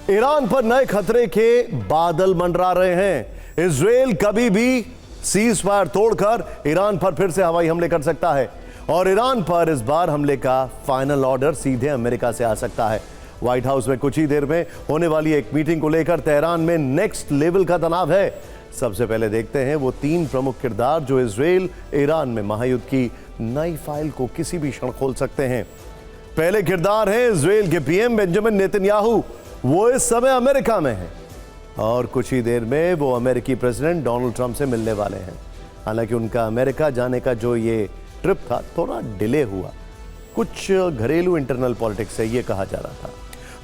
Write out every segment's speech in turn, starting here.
Iran पर नए खतरे के बादल मंडरा रहे हैं। इजराइल कभी भी सीज फायर तोड़कर ईरान पर फिर से हवाई हमले कर सकता है और ईरान पर इस बार हमले का फाइनल ऑर्डर सीधे अमेरिका से आ सकता है। व्हाइट हाउस में कुछ ही देर में होने वाली एक मीटिंग को लेकर तेहरान में नेक्स्ट लेवल का तनाव है। सबसे पहले देखते हैं वो 3 प्रमुख किरदार जो इजराइल ईरान में महायुद्ध की नई फाइल को किसी भी क्षण खोल सकते हैं। पहले किरदार है इजराइल के पीएम बेंजामिन नेतन्याहू। वो इस समय अमेरिका में है और कुछ ही देर में वो अमेरिकी प्रेसिडेंट डोनाल्ड ट्रंप से मिलने वाले हैं। हालांकि उनका अमेरिका जाने का जो ये ट्रिप था थोड़ा डिले हुआ, कुछ घरेलू इंटरनल पॉलिटिक्स से ये कहा जा रहा था।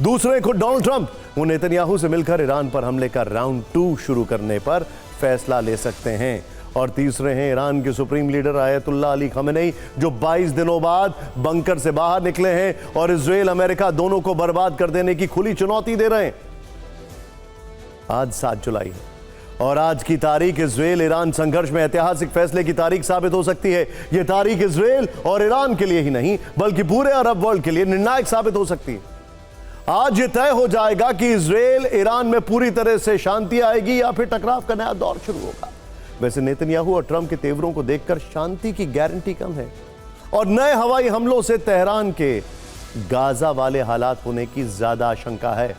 दूसरे खुद डोनाल्ड ट्रंप वो नेतन्याहू से मिलकर ईरान पर हमले का राउंड 2 शुरू करने पर फैसला ले सकते हैं। और तीसरे हैं ईरान के supreme leader Ayatollah Ali Khamenei जो 22 दिनों बाद बंकर से बाहर निकले हैं और इजराइल अमेरिका दोनों को बर्बाद कर देने की खुली चुनौती दे रहे हैं। आज 7 जुलाई है और आज की तारीख इजराइल ईरान संघर्ष में ऐतिहासिक फैसले की तारीख साबित हो सकती है। यह तारीख इजराइल और ईरान के लिए ही नहीं बल्कि पूरे अरब वर्ल्ड के लिए निर्णायक साबित हो सकती है। आज यह तय हो जाएगा कि इजराइल ईरान में पूरी तरह से शांति आएगी या फिर टकराव का नया दौर शुरू होगा। वैसे नेतन्याहू और ट्रंप के तेवरों को देखकर शांति की गारंटी कम है और नए हवाई हमलों से तेहरान के गाजा वाले हालात होने की ज्यादा आशंका है।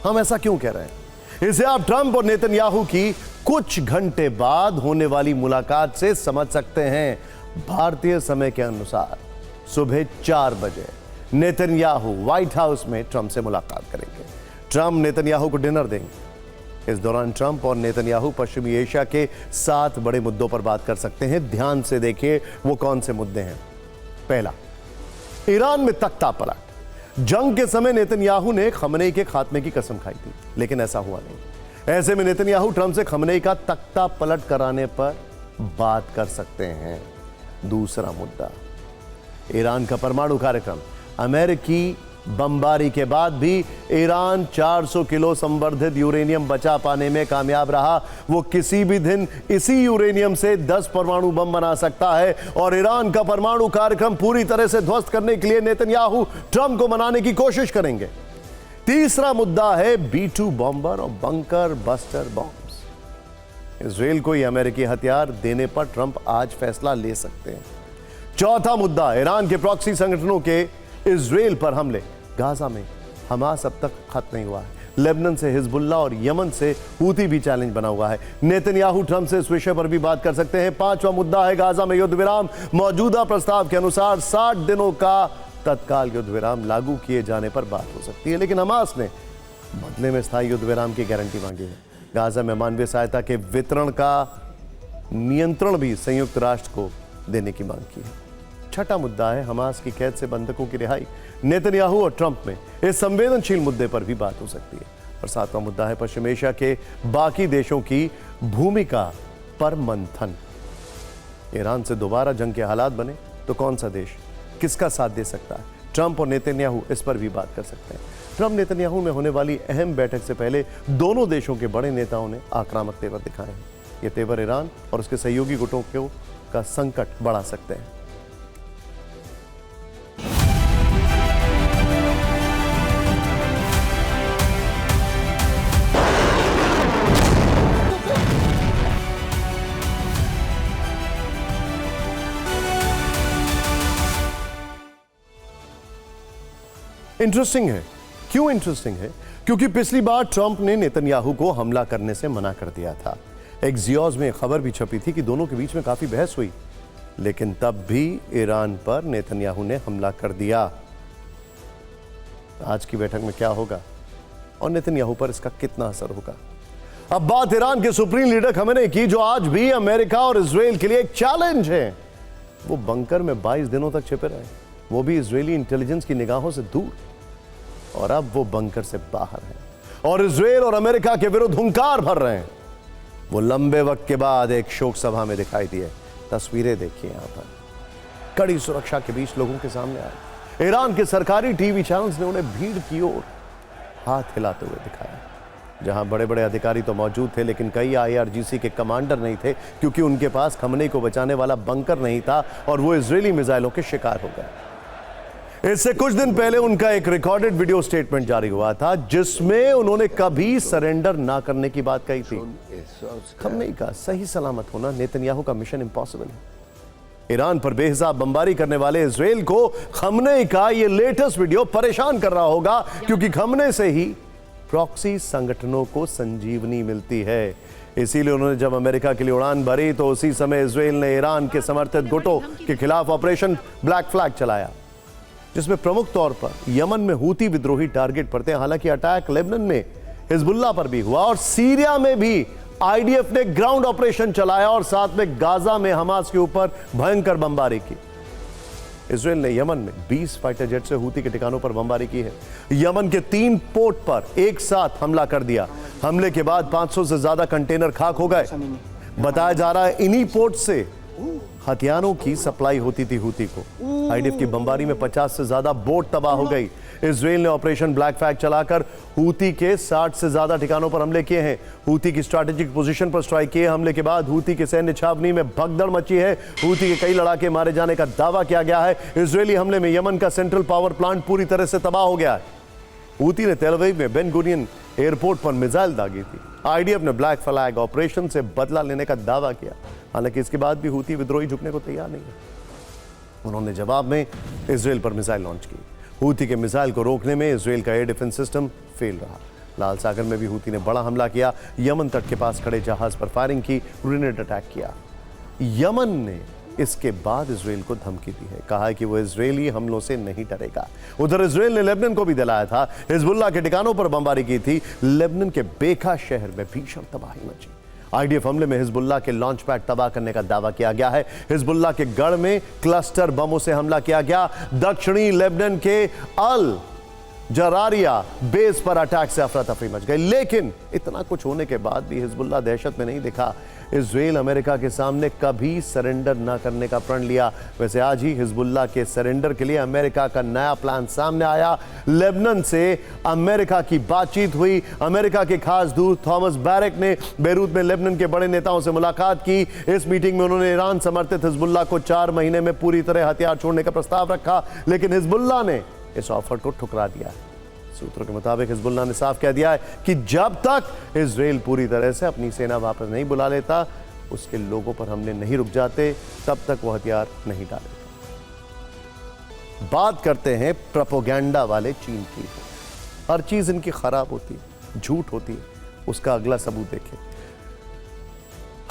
हम ऐसा क्यों कह रहे हैं, इसे आप ट्रंप और नेतन्याहू की कुछ घंटे बाद होने वाली मुलाकात से समझ सकते हैं। भारतीय समय के अनुसार सुबह 4 बजे नेतन्याहू व्हाइट हाउस में ट्रंप से मुलाकात करेंगे। ट्रंप नेतन्याहू को डिनर देंगे। इस दौरान ट्रंप और नेतन्याहू पश्चिमी एशिया के 7 बड़े मुद्दों पर बात कर सकते हैं। ध्यान से देखिए वो कौन से मुद्दे हैं। पहला, ईरान में तख्ता पलट। जंग के समय नेतन्याहू ने खमेनी के खात्मे की कसम खाई थी, लेकिन ऐसा हुआ नहीं। ऐसे में नेतन्याहू ट्रंप से खमेनी का तख्ता पलट कराने पर बात कर सकते हैं। दूसरा मुद्दा, ईरान का परमाणु कार्यक्रम। अमेरिकी बमबारी के बाद भी ईरान 400 किलो संवर्धित यूरेनियम बचा पाने में कामयाब रहा। वो किसी भी दिन इसी यूरेनियम से 10 परमाणु बम बना सकता है और ईरान का परमाणु कार्यक्रम पूरी तरह से ध्वस्त करने के लिए नेतन्याहू ट्रंप को मनाने की कोशिश करेंगे। तीसरा मुद्दा है B-2 बॉम्बर और बंकर बस्टर बॉम्ब्स। इजराइल को ये अमेरिकी हथियार देने पर ट्रंप आज फैसला ले सकते हैं। चौथा मुद्दा, ईरान के प्रॉक्सी संगठनों के इजराइल पर हमले। गाजा में हमास अब तक खत्म नहीं हुआ है। लेबनान से हिजबुल्लाह और यमन से हूती भी चैलेंज बना हुआ है। नेतन्याहू ट्रंप से इस विषय पर भी बात कर सकते हैं। पांचवा मुद्दा है गाजा में युद्ध विराम। मौजूदा प्रस्ताव के अनुसार 60 दिनों का तत्काल युद्ध विराम लागू किए जाने पर बात हो सकती है, लेकिन हमास ने बदले में स्थायी युद्ध विराम की गारंटी मांगी है। गाजा में मानवीय सहायता के वितरण का नियंत्रण भी संयुक्त राष्ट्र को देने की मांग की है। छठा मुद्दा है हमास की कैद से बंधकों की रिहाई। नेतन्याहू और ट्रंप में इस संवेदनशील मुद्दे पर भी बात हो सकती है। और सातवां मुद्दा है पश्चिम एशिया के बाकी देशों की भूमिका पर मंथन। ईरान से दोबारा जंग के हालात बने तो कौन सा देश किसका साथ दे सकता है। ट्रंप और नेतन्याहू इस पर भी बात कर सकते हैं। ट्रंप नेतन्याहू में होने वाली अहम बैठक से पहले दोनों देशों के बड़े नेताओं ने आक्रामक तेवर दिखाए हैं। ये तेवर ईरान और उसके सहयोगी गुटों का संकट बढ़ा सकते हैं। इंटरेस्टिंग है। क्यों इंटरेस्टिंग है? क्योंकि पिछली बार ट्रंप ने नेतन्याहू को हमला करने से मना कर दिया था। एक्सियोस में खबर भी छपी थी कि दोनों के बीच में काफी बहस हुई, लेकिन तब भी ईरान पर नेतन्याहू ने हमला कर दिया। आज की बैठक में क्या होगा और नेतन्याहू पर इसका कितना असर होगा? अब बात ईरान के सुप्रीम लीडर खमेनी की, जो आज भी अमेरिका और इजराइल के लिए एक चैलेंज है। वो बंकर में 22 दिनों तक छिपे रहे, वो भी इजरायली इंटेलिजेंस की निगाहों से दूर, और अब वो बंकर से बाहर हैं और इजराइल और अमेरिका के विरुद्ध हुंकार भर रहे हैं। वो लंबे वक्त के बाद एक शोक सभा में दिखाई दिए। तस्वीरें देखिए यहां पर, कड़ी सुरक्षा के बीच लोगों के सामने आए। ईरान के सरकारी टीवी चैनल्स ने उन्हें भीड़ की ओर हाथ हिलाते हुए दिखाया। जहां बड़े बड़े अधिकारी तो मौजूद थे, लेकिन कई IRGC के कमांडर नहीं थे, क्योंकि उनके पास खमेनी को बचाने वाला बंकर नहीं था और वो इजरायली मिसाइलों के शिकार हो गए। इससे कुछ दिन पहले उनका एक रिकॉर्डेड वीडियो स्टेटमेंट जारी हुआ था जिसमें उन्होंने कभी सरेंडर ना करने की बात कही थी। खमेनी का सही सलामत होना नेतन्याहू का मिशन इंपॉसिबल है। ईरान पर बेहिसाब बमबारी करने वाले इजराइल को खमेनी का यह लेटेस्ट वीडियो परेशान कर रहा होगा, क्योंकि खमेनी से ही प्रॉक्सी संगठनों को संजीवनी मिलती है। इसीलिए उन्होंने जब अमेरिका के लिए उड़ान भरी तो उसी समय इजराइल ने ईरान के समर्थित गुटों के खिलाफ ऑपरेशन ब्लैक फ्लैग चलाया, जिसमें प्रमुख तौर पर यमन में हूती विद्रोही टारगेट पड़ते हैं। हालांकि अटैक लेबनान में हिजबुल्लाह पर भी हुआ और सीरिया में भी आईडीएफ ने ग्राउंड ऑपरेशन चलाया और साथ में गाजा में हमास के ऊपर भयंकर बमबारी की। इजराइल ने यमन में 20 फाइटर जेट से हूती के ठिकानों पर बमबारी की है। यमन के 3 पोर्ट पर एक साथ हमला कर दिया। हमले के बाद 500 से ज्यादा कंटेनर खाक हो गए। बताया जा रहा है इन्हीं पोर्ट से हथियारों की सप्लाई होती थी हूती को। आईडीएफ की बमबारी में 50 से ज्यादा बोट तबाह हो गई। इजराइल ने ऑपरेशन ब्लैक फ्लैग चलाकर हूती के 60 से ज्यादा ठिकानों पर हमले किए हैं। हूती की स्ट्रैटेजिक पोजीशन पर स्ट्राइक किए। हमले के बाद हूती के सैन्य छावनी में भगदड़ मची है। हूती के कई लड़ाके मारे जाने का दावा किया गया है। इजरायली हमले में यमन का सेंट्रल पावर प्लांट पूरी तरह से तबाह हो गया है। हूती ने तेल अवीव में बेन गुरियन एयरपोर्ट पर मिसाइल दागी थी। आईडीएफ ने ब्लैक फ्लैग ऑपरेशन से बदला लेने का दावा किया। हालांकि इसके बाद भी हूती विद्रोही झुकने को तैयार नहीं है। उन्होंने जवाब में इजराइल पर मिसाइल लॉन्च की। हूती के मिसाइल को रोकने में इजराइल का एयर डिफेंस सिस्टम फेल रहा। लाल सागर में भी हूती ने बड़ा हमला किया। यमन तट के पास खड़े जहाज पर फायरिंग की, ग्रेनेड अटैक किया। यमन ने इसके बाद इजराइल को धमकी दी है, कहा है कि वो इजरायली हमलों से नहीं डरेगा। उधर इजराइल ने लेबनान को भी दिलाया था। हिजबुल्लाह के ठिकानों पर बमबारी की थी। लेबनान के बेका शहर में भीषण तबाही मची। आईडीएफ हमले में हिजबुल्लाह के लॉन्च पैड तबाह करने का दावा किया गया है। हिजबुल्लाह के गढ़ में क्लस्टर बमों से हमला किया गया। दक्षिणी लेबनान के अल जरारिया बेस पर अटैक से अफरा तफरी मच गई। लेकिन इतना कुछ होने के बाद भी हिजबुल्लाह दहशत में नहीं दिखा। इजराइल अमेरिका के सामने कभी सरेंडर न करने का प्रण लिया। वैसे आज ही हिजबुल्लाह के सरेंडर के लिए अमेरिका का नया प्लान सामने आया। लेबनान से अमेरिका की बातचीत हुई। अमेरिका के खास दूत थॉमस बैरेक ने बेरूत में लेबनान के बड़े नेताओं से मुलाकात की। इस मीटिंग में उन्होंने ईरान समर्थित हिजबुल्लाह को 4 महीने में पूरी तरह हथियार छोड़ने का प्रस्ताव रखा, लेकिन हिजबुल्लाह ने इस ऑफर को ठुकरा दिया। सूत्रों के मुताबिक हिजबुल्लाह ने साफ कह दिया है कि जब तक इजराइल पूरी तरह से अपनी सेना वापस नहीं बुला लेता, उसके लोगों पर हमले नहीं रुक जाते, तब तक वो हथियार नहीं डालेगा। बात करते हैं प्रोपेगेंडा वाले चीन की। हर चीज इनकी खराब होती है, झूठ होती है। उसका अगला सबूत देखें।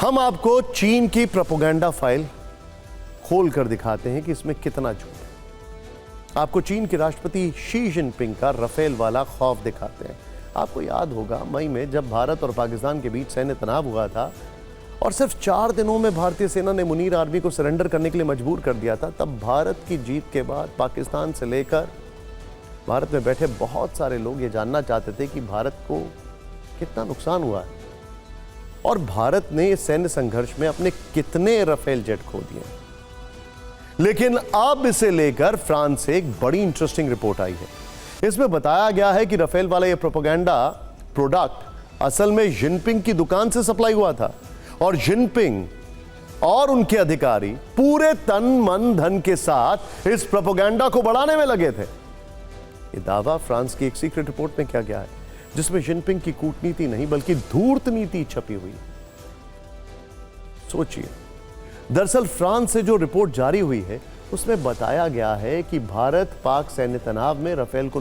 हम आपको चीन की प्रोपेगेंडा फाइल खोल कर दिखाते हैं कि इसमें कितना झूठ है। आपको चीन के राष्ट्रपति शी जिनपिंग का राफेल वाला खौफ दिखाते हैं। आपको याद होगा मई में जब भारत और पाकिस्तान के बीच सैन्य तनाव हुआ था और सिर्फ 4 दिनों में भारतीय सेना ने मुनीर आर्मी को सरेंडर करने के लिए मजबूर कर दिया था। तब भारत की जीत के बाद पाकिस्तान से लेकर भारत में बैठे बहुत सारे लोग ये जानना चाहते थे कि भारत को कितना नुकसान हुआ है और भारत ने इस सैन्य संघर्ष में अपने कितने राफेल जेट खो दिए। लेकिन अब इसे लेकर फ्रांस से एक बड़ी इंटरेस्टिंग रिपोर्ट आई है। इसमें बताया गया है कि राफेल वाला ये प्रोपेगेंडा प्रोडक्ट असल में जिनपिंग की दुकान से सप्लाई हुआ था और जिनपिंग और उनके अधिकारी पूरे तन मन धन के साथ इस प्रोपेगेंडा को बढ़ाने में लगे थे। यह दावा फ्रांस की एक सीक्रेट रिपोर्ट में किया गया है, जिसमें जिनपिंग की कूटनीति नहीं बल्कि धूर्त नीति छपी हुई। सोचिए, दरअसल फ्रांस से जो रिपोर्ट जारी हुई है उसमें बताया गया है कि भारत पाक सैन्य तनाव में राफेल को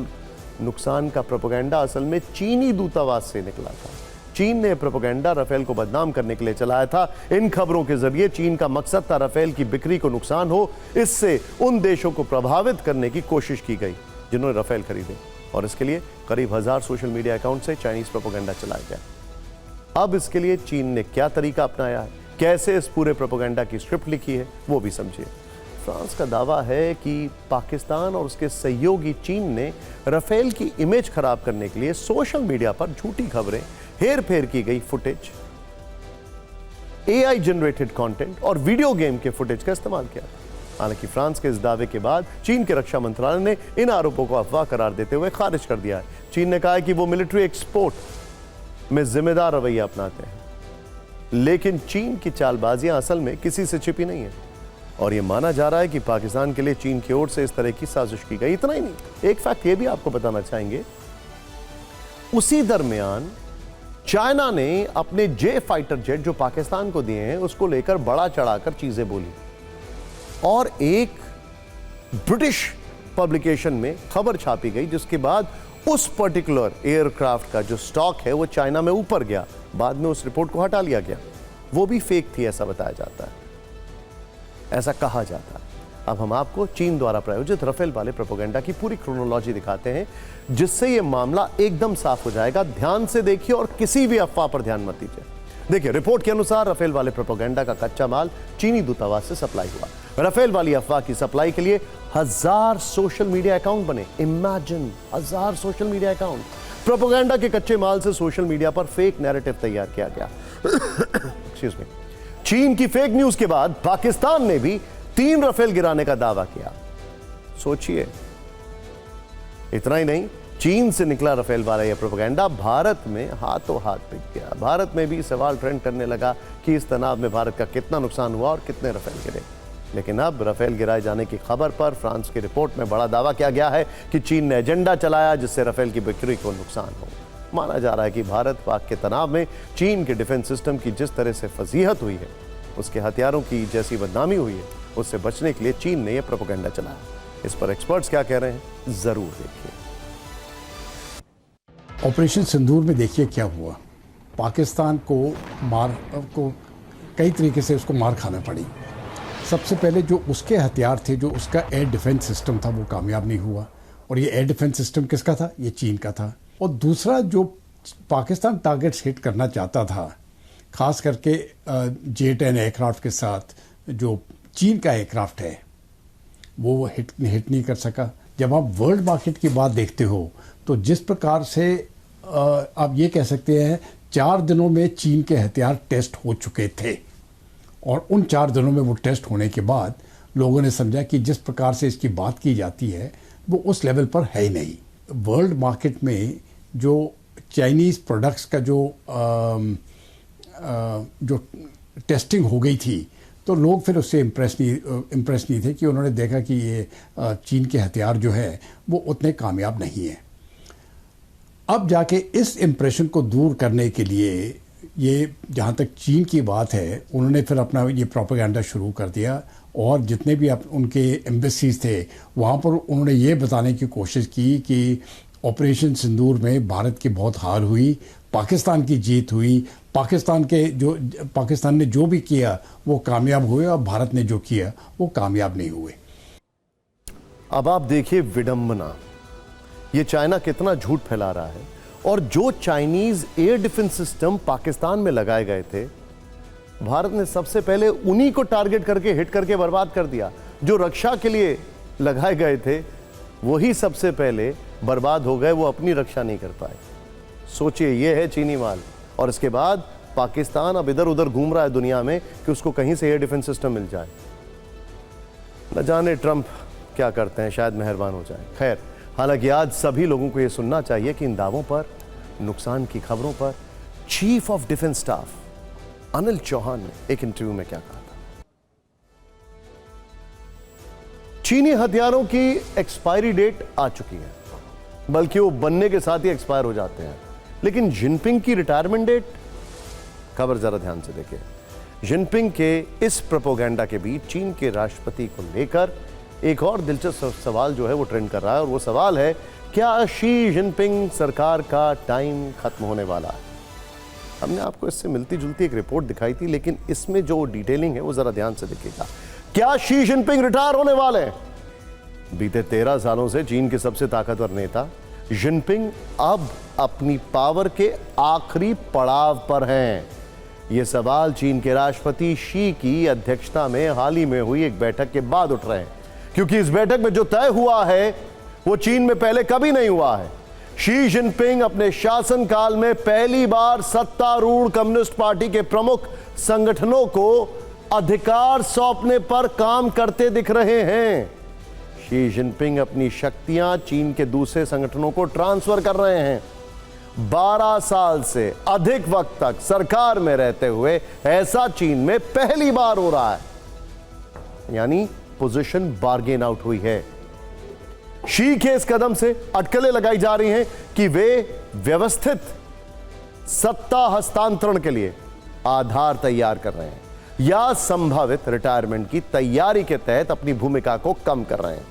नुकसान का प्रोपेगेंडा असल में चीनी दूतावास से निकला था। चीन ने प्रोपेगेंडा राफेल को बदनाम करने के लिए चलाया था। इन खबरों के जरिए चीन का मकसद था राफेल की बिक्री को नुकसान हो। इससे उन देशों को प्रभावित करने की कोशिश की गई जिन्होंने राफेल खरीदे और इसके लिए करीब 1000 सोशल मीडिया अकाउंट से चाइनीज प्रोपेगेंडा चलाया गया। अब इसके लिए चीन ने क्या तरीका अपनाया है, कैसे इस पूरे प्रोपेगेंडा की स्क्रिप्ट लिखी है, वो भी समझिए। फ्रांस का दावा है कि पाकिस्तान और उसके सहयोगी चीन ने राफेल की इमेज खराब करने के लिए सोशल मीडिया पर झूठी खबरें, हेर फेर की गई फुटेज, एआई जनरेटेड कंटेंट और वीडियो गेम के फुटेज का इस्तेमाल किया। हालांकि फ्रांस के इस दावे के बाद चीन के रक्षा मंत्रालय ने इन आरोपों को अफवाह करार देते हुए खारिज कर दिया है। चीन ने कहा है कि वो मिलिट्री एक्सपोर्ट में जिम्मेदार रवैया अपनाते हैं, लेकिन चीन की चालबाजियां असल में किसी से छिपी नहीं है। और ये माना जा रहा है कि पाकिस्तान के लिए चीन की ओर से इस तरह की साजिश की गई। इतना ही नहीं, एक फैक्ट ये भी आपको बताना चाहेंगे, उसी दरमियान चाइना ने अपने जे फाइटर जेट जो पाकिस्तान को दिए हैं उसको लेकर बड़ा चढ़ाकर चीजें बोली, और एक ब्रिटिश पब्लिकेशन में खबर छापी गई जिसके बाद उस पर्टिकुलर एयरक्राफ्ट का जो स्टॉक है वो चाइना में ऊपर गया। बाद में उस रिपोर्ट को हटा लिया गया, वो भी फेक थी ऐसा बताया जाता है, ऐसा कहा जाता है। अब हम आपको चीन द्वारा प्रायोजित राफेल वाले प्रोपेगेंडा की पूरी क्रोनोलॉजी दिखाते हैं जिससे ये मामला एकदम साफ हो जाएगा। ध्यान से देखिए और किसी भी अफवाह पर ध्यान मत दीजिए। देखिए, रिपोर्ट के अनुसार राफेल वाले प्रोपेगेंडा का कच्चा माल चीनी दूतावास से सप्लाई हुआ। राफेल वाली अफवाह की सप्लाई के लिए 1000 सोशल मीडिया अकाउंट बने। Imagine, 1000 social media account. Propaganda के कच्चे माल से सोशल मीडिया पर फेक नैरेटिव तैयार किया गया। Excuse me. चीन की फेक न्यूज के बाद पाकिस्तान ने भी 3 राफेल गिराने का दावा किया। सोचिए, इतना ही नहीं, चीन से निकला राफेल वाला यह प्रोपेगेंडा भारत में हाथों हाथ बिक गया। भारत में भी सवाल ट्रेंड करने लगा कि इस तनाव में भारत का कितना नुकसान हुआ और कितने राफेल गिरे। लेकिन अब राफेल गिराए जाने की खबर पर फ्रांस की रिपोर्ट में बड़ा दावा किया गया है कि चीन ने एजेंडा चलाया जिससे राफेल की बिक्री को नुकसान हो। माना जा रहा है कि भारत पाक के तनाव में चीन के डिफेंस सिस्टम की जिस तरह से फजीहत हुई है, उसके हथियारों की जैसी बदनामी हुई है, उससे बचने के लिए चीन ने यह प्रोपेगेंडा चलाया। इस पर एक्सपर्ट्स क्या कह रहे हैं, जरूर देखिए। ऑपरेशन सिंदूर में देखिए क्या हुआ। पाकिस्तान को कई तरीके से उसको मार खाना पड़ी। सबसे पहले जो उसके हथियार थे, जो उसका एयर डिफेंस सिस्टम था, वो कामयाब नहीं हुआ। और ये एयर डिफेंस सिस्टम किसका था? ये चीन का था। और दूसरा, जो पाकिस्तान टारगेट्स हिट करना चाहता था, खास करके J-10 एयरक्राफ्ट के साथ, जो चीन का एयरक्राफ्ट है, वो हिट नहीं कर सका। जब आप वर्ल्ड मार्केट की बात देखते हो तो जिस प्रकार से आप ये कह सकते हैं 4 दिनों में चीन के हथियार टेस्ट हो चुके थे, और उन 4 दिनों में वो टेस्ट होने के बाद लोगों ने समझा कि जिस प्रकार से इसकी बात की जाती है वो उस लेवल पर है ही नहीं। वर्ल्ड मार्केट में जो चाइनीज़ प्रोडक्ट्स का जो टेस्टिंग हो गई थी, तो लोग फिर उससे इम्प्रेस नहीं थे कि उन्होंने देखा कि ये चीन के हथियार जो है वो उतने कामयाब नहीं है। अब जाके इस इम्प्रेशन को दूर करने के लिए, ये जहाँ तक चीन की बात है, उन्होंने फिर अपना ये प्रोपेगेंडा शुरू कर दिया, और जितने भी उनके एम्बेसीज थे वहाँ पर उन्होंने ये बताने की कोशिश की कि ऑपरेशन सिंदूर में भारत की बहुत हार हुई, पाकिस्तान की जीत हुई, पाकिस्तान ने जो भी किया वो कामयाब हुए, और भारत ने जो किया वो कामयाब नहीं हुए। अब आप देखिए विडंबना, ये चाइना कितना झूठ फैला रहा है। और जो Chinese air defence system Pakistan में लगाए गए थे, भारत ने सबसे पहले उन्हीं को टारगेट करके हिट करके बर्बाद कर दिया। जो रक्षा के लिए लगाए गए थे वही सबसे पहले बर्बाद हो गए, वो अपनी रक्षा नहीं कर पाए। सोचिए, ये है चीनी माल, और इसके बाद पाकिस्तान अब इधर उधर घूम रहा है दुनिया में कि उसको कहीं से एयर डिफेंस सिस्टम मिल जाए। न जाने ट्रंप क्या करते हैं, शायद मेहरबान हो जाए। खैर, हालांकि आज सभी लोगों को यह सुनना चाहिए कि इन दावों पर, नुकसान की खबरों पर chief of defence staff Anil Chauhan ने एक इंटरव्यू में क्या कहा था। चीनी हथियारों की एक्सपायरी डेट आ चुकी है, बल्कि वो बनने के साथ ही एक्सपायर हो जाते हैं। लेकिन जिनपिंग की रिटायरमेंट डेट, खबर जरा ध्यान से देखिए। जिनपिंग के इस प्रोपेगेंडा के बीच चीन के राष्ट्रपति को लेकर एक और दिलचस्प सवाल जो है वो ट्रेंड कर रहा है, और वो सवाल है, क्या शी जिनपिंग सरकार का टाइम खत्म होने वाला है? हमने आपको इससे मिलती जुलती एक रिपोर्ट दिखाई थी, लेकिन इसमें जो डिटेलिंग है वो जरा ध्यान से देखिएगा। क्या शी जिनपिंग रिटायर होने वाले हैं? बीते 13 सालों से चीन के सबसे ताकतवर नेता जिनपिंग अब अपनी पावर के आखिरी पड़ाव पर हैं। ये सवाल चीन के राष्ट्रपति शी की अध्यक्षता में हाल ही में हुई एक बैठक के बाद उठ रहे हैं, क्योंकि इस बैठक में जो तय हुआ है वो चीन में पहले कभी नहीं हुआ है। शी जिनपिंग अपने शासनकाल में पहली बार सत्तारूढ़ कम्युनिस्ट पार्टी के प्रमुख संगठनों को अधिकार सौंपने पर काम करते दिख रहे हैं। शी जिनपिंग अपनी शक्तियां चीन के दूसरे संगठनों को ट्रांसफर कर रहे हैं। 12 साल से अधिक वक्त तक सरकार में रहते हुए ऐसा चीन में पहली बार हो रहा है। यानी पोजीशन बार्गेन आउट हुई है। शी के इस कदम से अटकलें लगाई जा रही हैं कि वे व्यवस्थित सत्ता हस्तांतरण के लिए आधार तैयार कर रहे हैं या संभावित रिटायरमेंट की तैयारी के तहत अपनी भूमिका को कम कर रहे हैं।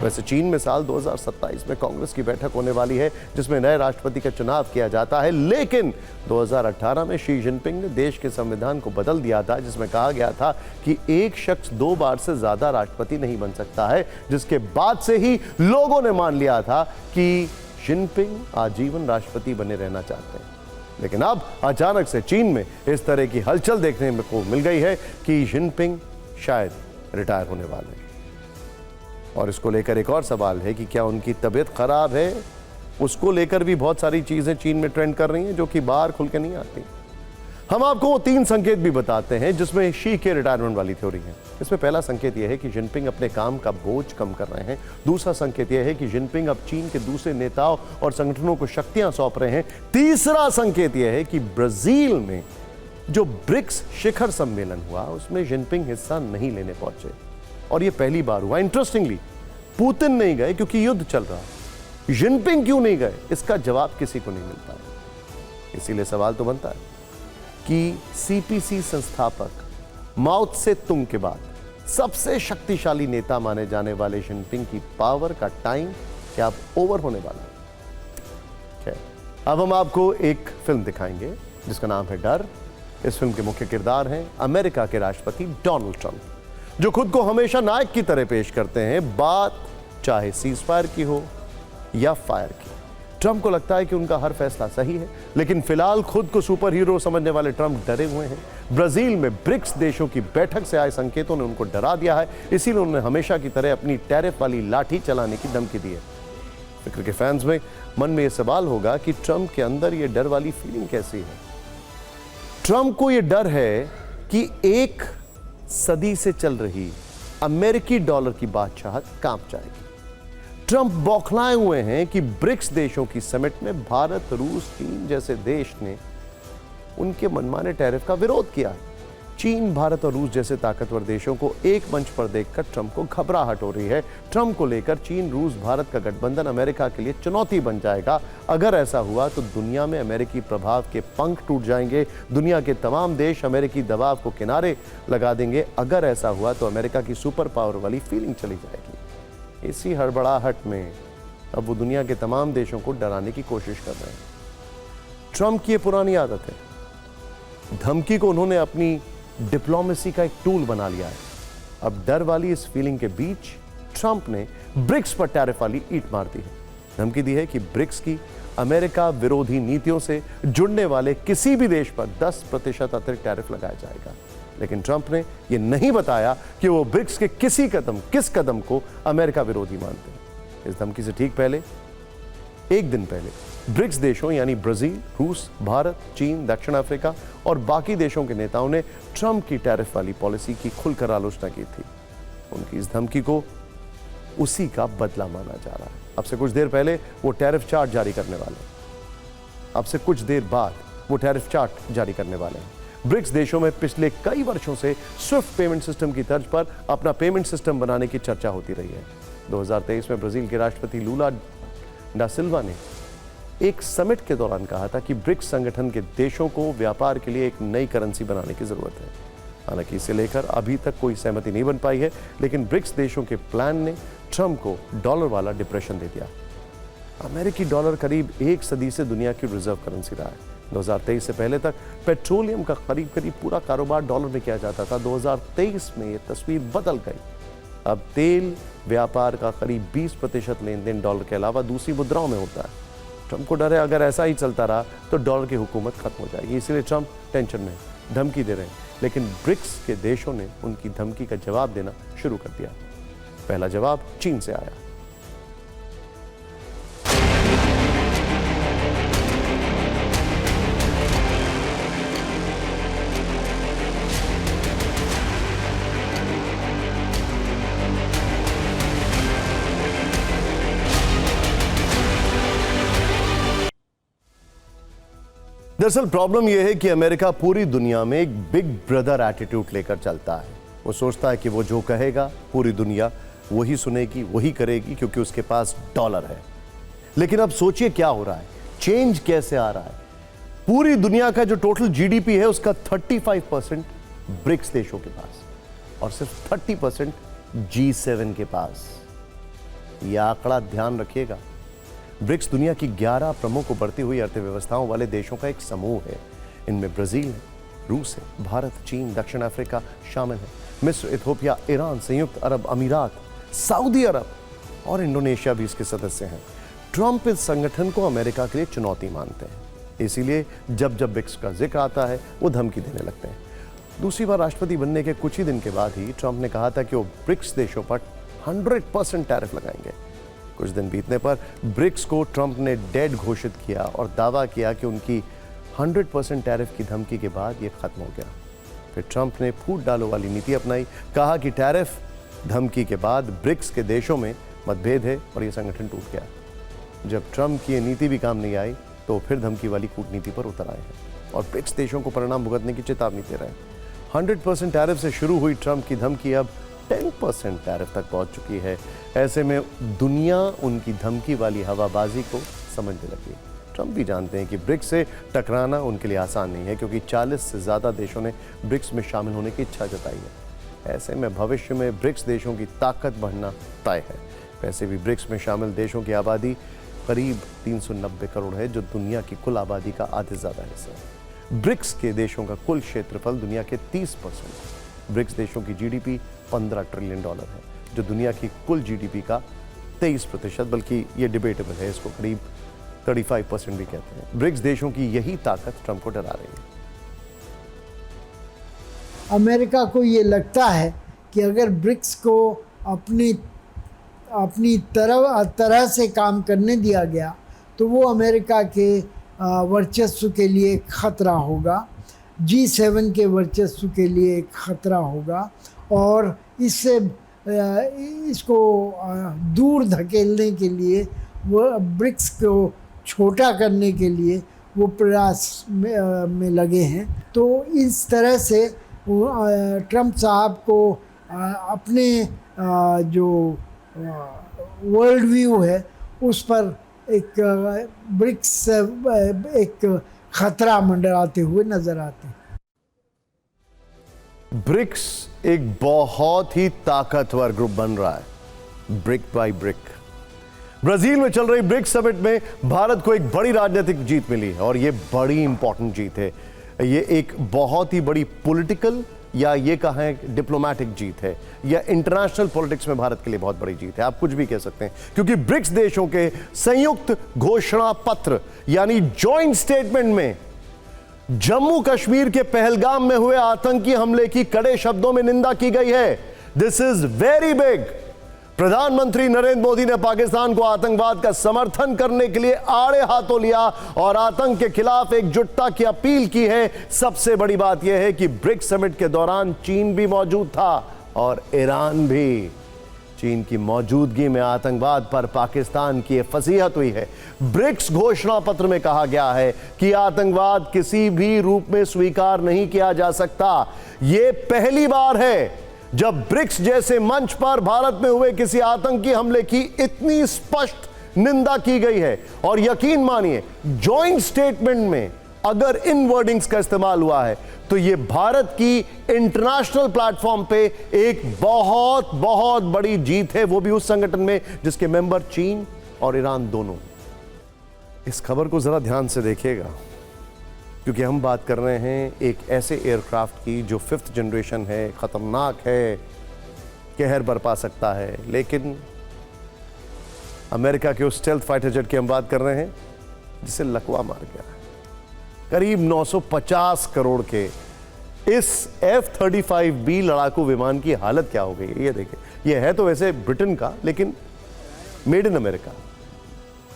वैसे चीन में साल 2027 में कांग्रेस की बैठक होने वाली है जिसमें नए राष्ट्रपति का चुनाव किया जाता है, लेकिन 2018 में शी जिनपिंग ने देश के संविधान को बदल दिया था जिसमें कहा गया था कि एक शख्स 2 बार से ज्यादा राष्ट्रपति नहीं बन सकता है, जिसके बाद से ही लोगों ने मान लिया था कि जिनपिंग आजीवन राष्ट्रपति बने रहना चाहते हैं। लेकिन अब अचानक से चीन में इस तरह की हलचल देखने को मिल गई है कि जिनपिंग शायद रिटायर होने वाले हैं। और इसको लेकर एक और सवाल है कि क्या उनकी तबीयत खराब है, उसको लेकर भी बहुत सारी चीजें चीन में ट्रेंड कर रही हैं जो कि बाहर खुल के नहीं आती। हम आपको वो 3 संकेत भी बताते हैं जिसमें शी के रिटायरमेंट वाली थ्योरी है। इसमें पहला संकेत यह है कि जिनपिंग अपने काम का बोझ कम कर रहे हैं। दूसरा संकेत यह है कि जिनपिंग अब चीन के दूसरे नेताओं और संगठनों को शक्तियां सौंप रहे हैं। तीसरा संकेत यह है कि ब्राजील में जो ब्रिक्स शिखर सम्मेलन हुआ उसमें जिनपिंग हिस्सा नहीं लेने पहुंचे और यह पहली बार हुआ। इंटरेस्टिंगली पुतिन नहीं गए क्योंकि युद्ध चल रहा, जिनपिंग क्यों नहीं गए इसका जवाब किसी को नहीं मिलता है। इसीलिए सवाल तो बनता है कि सीपीसी संस्थापक माओ त्से तुंग के बाद सबसे शक्तिशाली नेता माने जाने वाले जिनपिंग की पावर का टाइम क्या अब ओवर होने वाला है। अब हम आपको एक फिल्म दिखाएंगे जिसका नाम है डर। इस फिल्म के मुख्य किरदार हैं अमेरिका के राष्ट्रपति डोनाल्ड ट्रंप, जो खुद को हमेशा नायक की तरह पेश करते हैं, बात चाहे सीजफायर की हो या फायर की। ट्रंप को लगता है कि उनका हर फैसला सही है, लेकिन फिलहाल खुद को सुपर हीरो समझने वाले ट्रंप डरे हुए हैं। ब्राजील में ब्रिक्स देशों की बैठक से आए संकेतों ने उनको डरा दिया है, इसीलिए उन्होंने हमेशा की तरह अपनी टैरिफ वाली लाठी चलाने की धमकी दी है। फिक्र के फैंस में मन में यह सवाल होगा कि ट्रंप के अंदर यह डर वाली फीलिंग कैसी है। ट्रंप को यह डर है कि एक सदी से चल रही अमेरिकी डॉलर की बादशाहत कांप जाएगी। ट्रंप बौखलाए हुए हैं कि ब्रिक्स देशों की समिट में भारत, रूस, चीन जैसे देश ने उनके मनमाने टैरिफ का विरोध किया है। चीन, भारत और रूस जैसे ताकतवर देशों को एक मंच पर देखकर ट्रंप को घबराहट हो रही है। ट्रंप को लेकर चीन, रूस, भारत का गठबंधन अमेरिका के लिए चुनौती बन जाएगा। अगर ऐसा हुआ तो दुनिया में अमेरिकी प्रभाव के पंख टूट जाएंगे, दुनिया के तमाम देश अमेरिकी दबाव को किनारे लगा देंगे। अगर ऐसा हुआ तो अमेरिका की सुपर पावर वाली फीलिंग चली जाएगी। इसी हड़बड़ाहट में अब वो दुनिया के तमाम देशों को डराने की कोशिश कर रहे हैं। ट्रंप की ये पुरानी आदत है, धमकी को उन्होंने अपनी डिप्लोमेसी का एक टूल बना लिया है। अब डर वाली इस फीलिंग के बीच ट्रंप ने ब्रिक्स पर टैरिफ वाली ईंट मार दी है। धमकी दी है कि ब्रिक्स की अमेरिका विरोधी नीतियों से जुड़ने वाले किसी भी देश पर 10% अतिरिक्त टैरिफ लगाया जाएगा। लेकिन ट्रंप ने यह नहीं बताया कि वो ब्रिक्स के किस कदम को अमेरिका विरोधी मानते हैं। इस धमकी से ठीक पहले, एक दिन पहले, ब्रिक्स देशों यानी ब्राजील, रूस, भारत, चीन, दक्षिण अफ्रीका और बाकी देशों के नेताओं ने ट्रंप की टैरिफ वाली पॉलिसी की खुलकर आलोचना की थी। उनकी इस धमकी को उसी का बदला माना जा रहा है। अब से कुछ देर पहले वो टैरिफ चार्ट जारी करने वाले हैं। अब से कुछ देर बाद वो टैरिफ चार्ट जारी करने वाले हैं। ब्रिक्स देशों में पिछले कई वर्षों से स्विफ्ट पेमेंट सिस्टम की तर्ज पर अपना पेमेंट सिस्टम बनाने की चर्चा होती रही है। 2023 में ब्राजील के राष्ट्रपति लूला डा सिल्वा ने एक समिट के दौरान कहा था कि ब्रिक्स संगठन के देशों को व्यापार के लिए एक नई करेंसी बनाने की जरूरत है। हालांकि इसे लेकर अभी तक कोई सहमति नहीं बन पाई है, लेकिन ब्रिक्स देशों के प्लान ने ट्रंप को डॉलर वाला डिप्रेशन दे दिया। अमेरिकी डॉलर करीब एक सदी से दुनिया की रिजर्व करेंसी रहा है। 2023 से पहले तक पेट्रोलियम का करीब पूरा कारोबार डॉलर में किया जाता था। 2023 में यह तस्वीर बदल गई। अब तेल व्यापार का करीब 20% लेन देन डॉलर के अलावा दूसरी मुद्राओं में होता है। ट्रंप को डर है अगर ऐसा ही चलता रहा तो डॉलर की हुकूमत खत्म हो जाएगी, इसलिए ट्रंप टेंशन में, धमकी दे रहे हैं। लेकिन ब्रिक्स के देशों ने उनकी धमकी का जवाब देना शुरू कर दिया। पहला जवाब चीन से आया। दरअसल प्रॉब्लम यह है कि अमेरिका पूरी दुनिया में एक बिग ब्रदर एटीट्यूड लेकर चलता है। वो सोचता है कि वो जो कहेगा पूरी दुनिया वही सुनेगी, वही करेगी, क्योंकि उसके पास डॉलर है। लेकिन अब सोचिए क्या हो रहा है, चेंज कैसे आ रहा है। पूरी दुनिया का जो टोटल जीडीपी है उसका 35% ब्रिक्स देशों के पास और सिर्फ 30% G7 के पास। यह आंकड़ा ध्यान रखिएगा। ब्रिक्स दुनिया की 11 प्रमुख उभरती हुई अर्थव्यवस्थाओं वाले देशों का एक समूह है। इनमें ब्राजील है, रूस है, भारत, चीन, दक्षिण अफ्रीका शामिल है, मिस्र, इथियोपिया, ईरान, संयुक्त अरब अमीरात, सऊदी अरब और इंडोनेशिया भी इसके सदस्य हैं। ट्रंप इस संगठन को अमेरिका के लिए चुनौती मानते हैं, इसीलिए जब जब ब्रिक्स का जिक्र आता है वो धमकी देने लगते हैं। दूसरी बार राष्ट्रपति बनने के कुछ ही दिन के बाद ही ट्रंप ने कहा था कि वो ब्रिक्स देशों पर 100% टैरिफ लगाएंगे। कुछ दिन बीतने पर ब्रिक्स को ट्रंप ने डेड घोषित किया और दावा किया कि उनकी 100% टैरिफ की धमकी के बाद ये खत्म हो गया। फिर ट्रंप ने फूट डालो वाली नीति अपनाई, कहा कि टैरिफ धमकी के बाद ब्रिक्स के देशों में मतभेद है और ये संगठन टूट गया। जब ट्रंप की ये नीति भी काम नहीं आई तो फिर धमकी वाली कूटनीति पर उतर आए हैं और ब्रिक्स देशों को परिणाम भुगतने की चेतावनी दे रहे हैं। 100% टैरिफ से शुरू हुई ट्रंप की धमकी अब 10% टैरिफ तक पहुंच चुकी है। ऐसे में दुनिया उनकी धमकी वाली हवाबाजी को समझने लगी। ट्रंप भी जानते हैं कि ब्रिक्स से टकराना उनके लिए आसान नहीं है, क्योंकि 40 से ज़्यादा देशों ने ब्रिक्स में शामिल होने की इच्छा जताई है। ऐसे में भविष्य में ब्रिक्स देशों की ताकत बढ़ना तय है। वैसे भी ब्रिक्स में शामिल देशों की आबादी करीब 390 करोड़ है, जो दुनिया की कुल आबादी का आधे से ज़्यादा हिस्सा है। ब्रिक्स के देशों का कुल क्षेत्रफल दुनिया के 30%। ब्रिक्स देशों की जीडीपी $15 ट्रिलियन है, जो दुनिया की कुल जीडीपी का 23%, बल्कि ये डिबेटेबल है, इसको करीब 35% भी कहते हैं। ब्रिक्स देशों की यही ताकत ट्रंप को डरा रही है। अमेरिका को ये लगता है कि अगर ब्रिक्स को अपनी तरह से काम करने दिया गया तो वो अमेरिका के वर्चस्व के लिए खतरा होगा, G7 के वर्चस्व के लिए एक खतरा होगा और इससे इसको दूर धकेलने के लिए, वो ब्रिक्स को छोटा करने के लिए वो प्रयास में लगे हैं। तो इस तरह से ट्रंप साहब को अपने जो वर्ल्ड व्यू है उस पर एक ब्रिक्स एक खतरा मंडराते हुए नजर आते हैं। ब्रिक्स एक बहुत ही ताकतवर ग्रुप बन रहा है, ब्रिक बाय ब्रिक। ब्राजील में चल रही ब्रिक्स समिट में भारत को एक बड़ी राजनीतिक जीत मिली है और यह बड़ी इंपॉर्टेंट जीत है। ये एक बहुत ही बड़ी पॉलिटिकल या ये कहें डिप्लोमेटिक जीत है, या इंटरनेशनल पॉलिटिक्स में भारत के लिए बहुत बड़ी जीत है, आप कुछ भी कह सकते हैं, क्योंकि ब्रिक्स देशों के संयुक्त घोषणा पत्र यानी जॉइंट स्टेटमेंट में जम्मू कश्मीर के पहलगाम में हुए आतंकी हमले की कड़े शब्दों में निंदा की गई है। This is very big. प्रधानमंत्री नरेंद्र मोदी ने पाकिस्तान को आतंकवाद का समर्थन करने के लिए आड़े हाथों लिया और आतंक के खिलाफ एकजुटता की अपील की है। सबसे बड़ी बात यह है कि ब्रिक्स समिट के दौरान चीन भी मौजूद था और ईरान भी। चीन की मौजूदगी में आतंकवाद पर पाकिस्तान की फसीहत हुई है। ब्रिक्स घोषणा पत्र में कहा गया है कि आतंकवाद किसी भी रूप में स्वीकार नहीं किया जा सकता। यह पहली बार है जब ब्रिक्स जैसे मंच पर भारत में हुए किसी आतंकी हमले की इतनी स्पष्ट निंदा की गई है। और यकीन मानिए, जॉइंट स्टेटमेंट में अगर इन वर्डिंग्स का इस्तेमाल हुआ है तो यह भारत की इंटरनेशनल प्लेटफॉर्म पे एक बहुत बहुत बड़ी जीत है, वो भी उस संगठन में जिसके मेंबर चीन और ईरान दोनों। इस खबर को जरा ध्यान से देखिएगा, क्योंकि हम बात कर रहे हैं एक ऐसे एयरक्राफ्ट की जो 5th जनरेशन है, खतरनाक है, कहर बरपा सकता है। लेकिन अमेरिका के उस स्टेल्थ फाइटर जेट की हम बात कर रहे हैं जिसे लकवा मार गया है। करीब 950 करोड़ के इस F-35B लड़ाकू विमान की हालत क्या हो गई है, ये देखिए। ये है तो वैसे ब्रिटेन का, लेकिन मेड इन अमेरिका।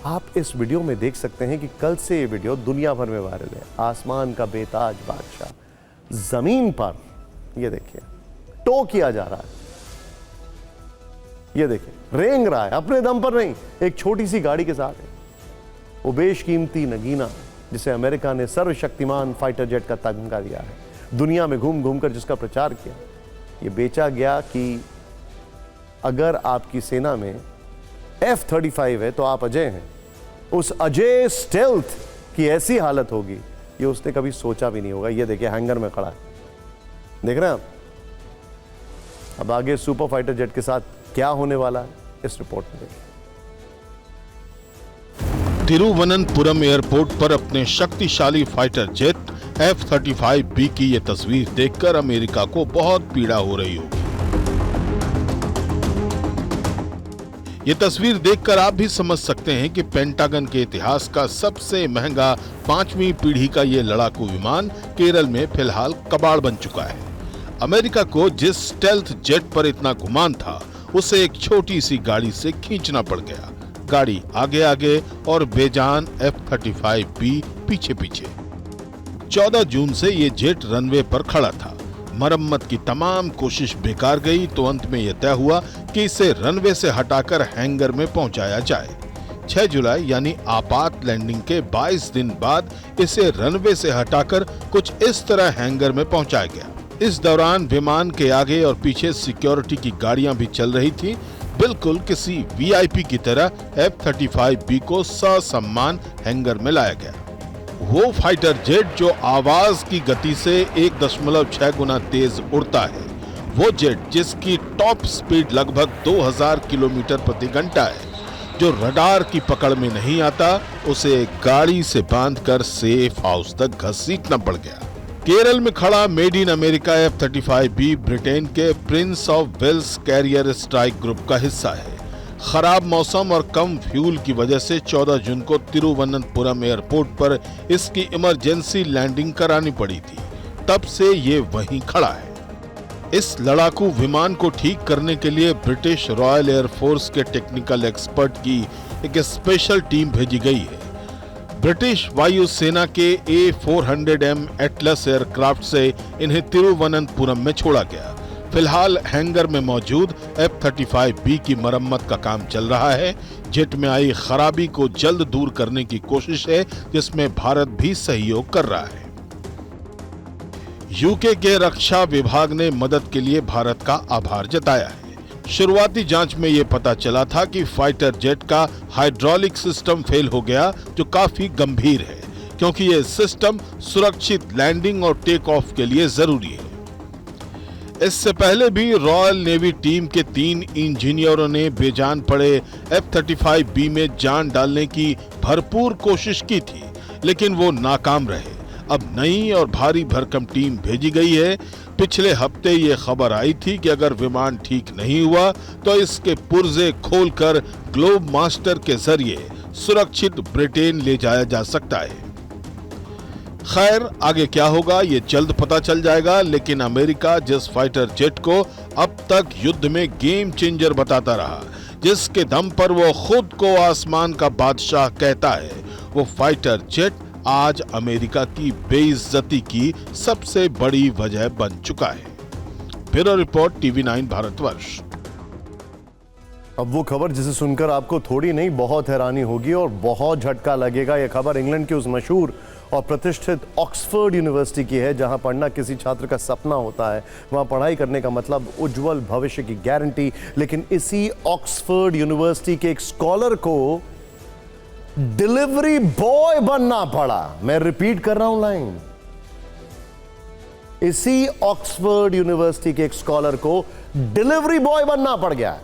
आप इस वीडियो में देख सकते हैं कि कल से ये वीडियो दुनिया भर में वायरल है। आसमान का बेताज बादशाह जमीन पर, ये देखिए, टो किया जा रहा है। ये देखिए, रेंग रहा है अपने दम पर नहीं, एक छोटी सी गाड़ी के साथ है। वो बेशकीमती नगीना जिसे अमेरिका ने सर्वशक्तिमान फाइटर जेट का तमगा दिया है, दुनिया में घूम घूम कर जिसका प्रचार किया, ये बेचा गया कि अगर आपकी सेना में F-35 है तो आप अजय हैं। उस अजय स्टेल्थ की ऐसी हालत होगी ये उसने कभी सोचा भी नहीं होगा। ये देखिए हैंगर में खड़ा है, देख रहे हैं आप। अब आगे सुपर फाइटर जेट के साथ क्या होने वाला है इस रिपोर्ट में देखिए। तिरुवनंतपुरम एयरपोर्ट पर अपने शक्तिशाली फाइटर जेट F-35B की ये तस्वीर देखकर अमेरिका को बहुत पीड़ा हो रही होगी। ये तस्वीर देखकर आप भी समझ सकते हैं कि पेंटागन के इतिहास का सबसे महंगा 5वीं पीढ़ी का ये लड़ाकू विमान केरल में फिलहाल कबाड़ बन चुका है। अमेरिका को जिस स्टेल्थ जेट पर इतना गुमान था उसे एक छोटी सी गाड़ी से खींचना पड़ गया। गाड़ी आगे आगे और बेजान F-35B पीछे पीछे। 14 जून से ये जेट रनवे पर खड़ा था। मरम्मत की तमाम कोशिश बेकार गई तो अंत में यह तय हुआ कि इसे रनवे से हटाकर हैंगर में पहुंचाया जाए। 6 जुलाई यानी आपात लैंडिंग के 22 दिन बाद इसे रनवे से हटाकर कुछ इस तरह हैंगर में पहुंचाया गया। इस दौरान विमान के आगे और पीछे सिक्योरिटी की गाड़ियां भी चल रही थी। बिल्कुल किसी वीआईपी की तरह F-35B को ससम्मान हैंगर में लाया गया। वो फाइटर जेट जो आवाज की गति से 1.6 गुना तेज उड़ता है, वो जेट जिसकी टॉप स्पीड लगभग 2000 किलोमीटर प्रति घंटा है, जो रडार की पकड़ में नहीं आता, उसे गाड़ी से बांधकर सेफ हाउस तक घसीटना पड़ गया। केरल में खड़ा made in America F-35B Britain के prince of Wales carrier strike group का हिस्सा है। खराब मौसम और कम फ्यूल की वजह से 14 जून को तिरुवनंतपुरम एयरपोर्ट पर इसकी इमरजेंसी लैंडिंग करानी पड़ी थी। तब से ये वहीं खड़ा है। इस लड़ाकू विमान को ठीक करने के लिए ब्रिटिश रॉयल एयरफोर्स के टेक्निकल एक्सपर्ट की एक स्पेशल टीम भेजी गई है। ब्रिटिश वायुसेना के A400M एटलस एयरक्राफ्ट से इन्हें तिरुवनंतपुरम में छोड़ा गया। फिलहाल हैंगर में मौजूद F-35B की मरम्मत का काम चल रहा है। जेट में आई खराबी को जल्द दूर करने की कोशिश है, जिसमें भारत भी सहयोग कर रहा है। यूके के रक्षा विभाग ने मदद के लिए भारत का आभार जताया है। शुरुआती जांच में यह पता चला था कि फाइटर जेट का हाइड्रोलिक सिस्टम फेल हो गया, जो काफी गंभीर है क्योंकि यह सिस्टम सुरक्षित लैंडिंग और टेक ऑफ के लिए जरूरी है। इससे पहले भी रॉयल नेवी टीम के 3 इंजीनियरों ने बेजान पड़े F-35B में जान डालने की भरपूर कोशिश की थी, लेकिन वो नाकाम रहे। अब नई और भारी भरकम टीम भेजी गई है। पिछले हफ्ते ये खबर आई थी कि अगर विमान ठीक नहीं हुआ तो इसके पुर्जे खोलकर ग्लोब मास्टर के जरिए सुरक्षित ब्रिटेन ले जाया जा सकता है। खैर, आगे क्या होगा ये जल्द पता चल जाएगा, लेकिन अमेरिका जिस फाइटर जेट को अब तक युद्ध में गेम चेंजर बताता रहा, जिसके दम पर वो खुद को आसमान का बादशाह कहता है, वो फाइटर जेट आज अमेरिका की बेइज्जती की सबसे बड़ी वजह बन चुका है। Bureau report TV9 Bharatvarsh. अब वो खबर जिसे सुनकर आपको थोड़ी नहीं बहुत हैरानी होगी और बहुत झटका लगेगा। यह खबर इंग्लैंड की उस मशहूर और प्रतिष्ठित ऑक्सफोर्ड यूनिवर्सिटी की है, जहां पढ़ना किसी छात्र का सपना होता है। वहां पढ़ाई करने का मतलब उज्जवल भविष्य की गारंटी। लेकिन इसी ऑक्सफोर्ड यूनिवर्सिटी के एक स्कॉलर को डिलीवरी बॉय बनना पड़ा। मैं रिपीट कर रहा हूं लाइन। इसी ऑक्सफोर्ड यूनिवर्सिटी के एक स्कॉलर को डिलीवरी बॉय बनना पड़ गया।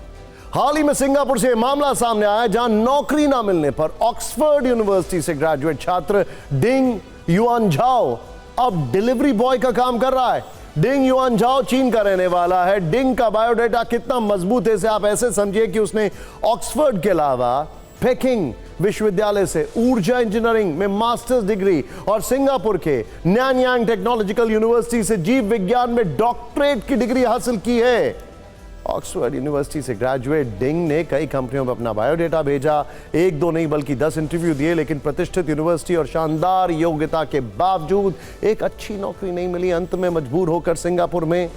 हाल ही में सिंगापुर से मामला सामने आया, जहां नौकरी ना मिलने पर ऑक्सफोर्ड यूनिवर्सिटी से ग्रेजुएट छात्र डिंग युआन झाओ अब डिलीवरी बॉय का काम कर रहा है। डिंग युआन झाओ चीन का रहने वाला है। डिंग का बायोडाटा कितना मजबूत है इसे आप ऐसे समझिए कि उसने ऑक्सफोर्ड के अलावा पेकिंग विश्वविद्यालय से ऊर्जा इंजीनियरिंग में मास्टर्स डिग्री और सिंगापुर के नैनयांग टेक्नोलॉजिकल यूनिवर्सिटी से जीव विज्ञान में डॉक्टरेट की डिग्री हासिल की है। ऑक्सफोर्ड यूनिवर्सिटी से ग्रेजुएट डिंग ने कई कंपनियों में अपना बायोडेटा भेजा। 1-2 नहीं बल्कि 10 इंटरव्यू दिए, लेकिन प्रतिष्ठित यूनिवर्सिटी और शानदार योग्यता के बावजूद एक अच्छी नौकरी नहीं मिली। अंत में मजबूर होकर सिंगापुर में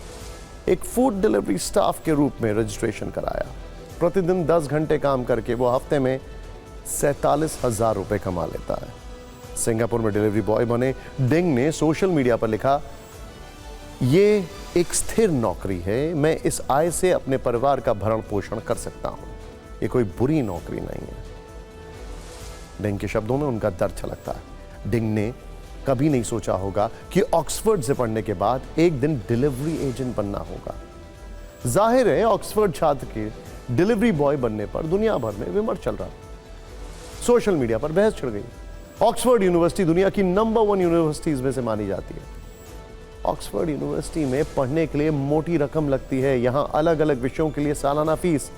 एक फूड डिलीवरी स्टाफ के रूप में रजिस्ट्रेशन कराया। प्रतिदिन 10 घंटे काम करके वो हफ्ते में 47,000 रुपए कमा लेता है। सिंगापुर में डिलीवरी बॉय बने डिंग ने सोशल मीडिया पर लिखा, ये एक स्थिर नौकरी है, मैं इस आय से अपने परिवार का भरण पोषण कर सकता हूं, ये कोई बुरी नौकरी नहीं है। डिंग के शब्दों में उनका दर्द छलकता है। डिंग ने कभी नहीं सोचा होगा कि ऑक्सफोर्ड से पढ़ने के बाद एक दिन डिलीवरी एजेंट बनना होगा। जाहिर है ऑक्सफोर्ड छात्र के डिलीवरी बॉय बनने पर दुनिया भर में विमर्श चल रहा, सोशल मीडिया पर बहस छिड़ गई। ऑक्सफोर्ड यूनिवर्सिटी दुनिया की नंबर 1 यूनिवर्सिटीज में से मानी जाती है। ऑक्सफोर्ड यूनिवर्सिटी में पढ़ने के लिए मोटी रकम लगती है। यहां अलग अलग विषयों के लिए सालाना फीस